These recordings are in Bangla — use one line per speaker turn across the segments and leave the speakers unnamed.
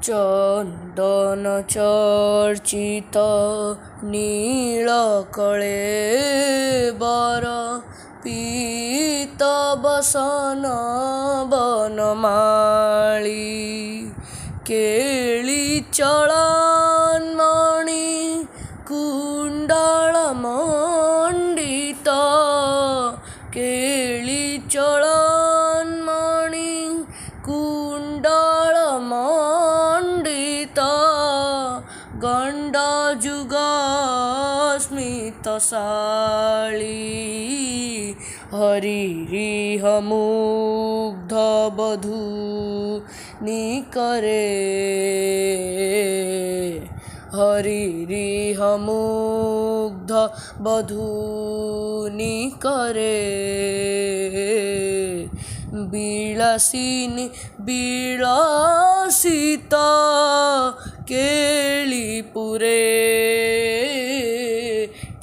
চন্দন চর্চিত নীল কলেবর পীত বসন বনমালী কেলি চলনমণি কুণ্ডল মণ্ডিত কেলি চলনমণি কুণ্ডল মণ্ডিত গণ্ড যুগ স্মিতশালী হরিরিহ মুগ্ধ বধূ নিকরে হরিরিহ মুগ্ধ বধূ নিকরে বিলাসিনী বিলাসিত কেলিপুরে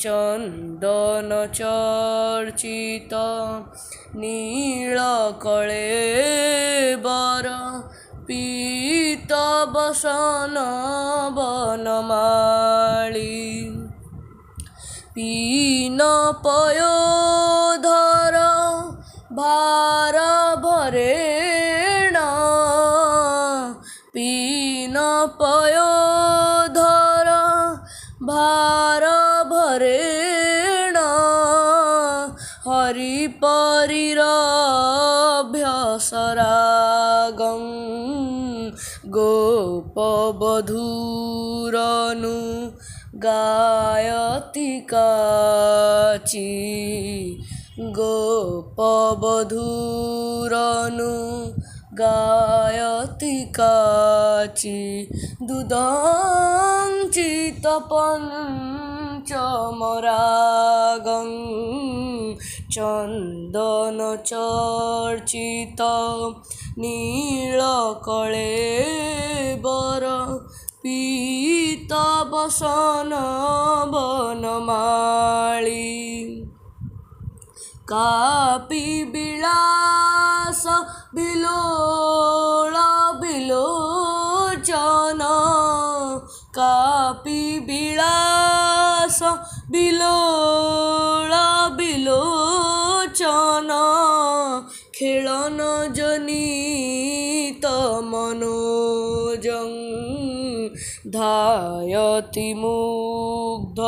চন্দন চর্চিত নীল কলেবর পীত বসন বনমালী পীন পয়োধর ভার ভরেণ পীন পয়োধর ভার ভরেণ হরিপরিরভ্যসরাগং গোপবধূরনু গায়তি কাচি গোপবধূরনু গায়তি কাচি দুদং চিতপঞ্চমরাগং চন্দন চর্চিত নীল কলেবর পীত বসন বনমালী কাপি বিলাস বিলোল বিলোচন কাপি বিলাস বিলোল বিলোচন খেলন জনিত মনোজং ধায়তি মুগ্ধ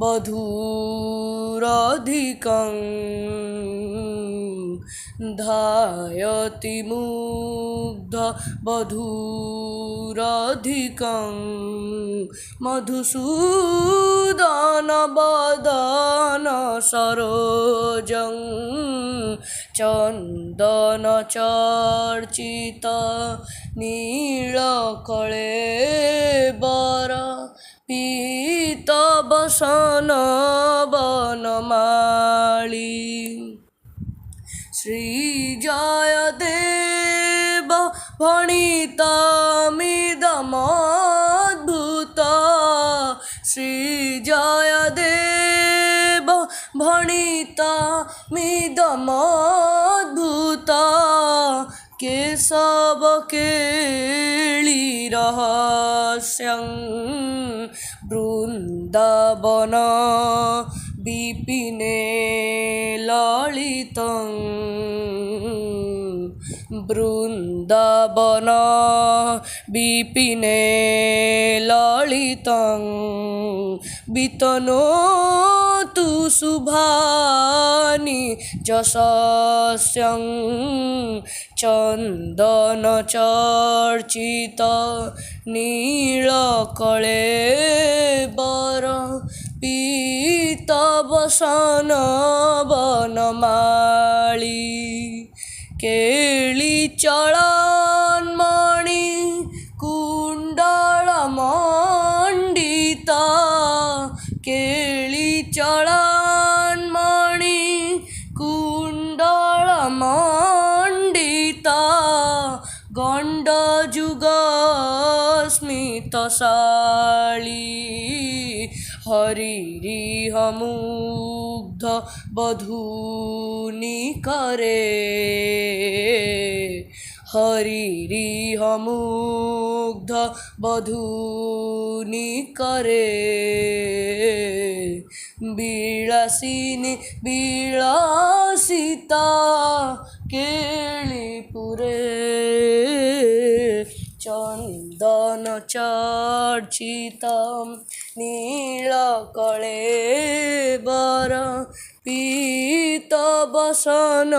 বধূরধিকং ধায়তি মুগ্ধ বধূরধিকং মধুসূদন বদন সরোজং চন্দন চর্চিত নীল কলেবর পীত বসন বনমালী শ্রীজয়দেব ভণিতমিদমদ্ভুত শ্রীজয়দেব ভণিতমিদমদ্ভুত কেশব কেলি রহস্যং বৃন্দাবন বিপিনে ললিতং বৃন্দাবন বিপিনে ললিতং বিতনোতু শুভানি যশস্যং চন্দন চর্চিত নীল কলেবর পীত বসন বনমালী কেলি চলনমণি কুণ্ডল মণ্ডিত কেলি চলনমণি কুণ্ডল মণ্ডিত গণ্ড যুগ স্মিতশালী হরিরিহ মুগ্ধ বধূ নিকরে हरिरिह मुग्ध बधूनि करे विलासिनी विलासिता केलिपुरे चंदन चर्चितं नीलकळेबर पीतवसन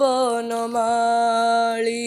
वनमाली।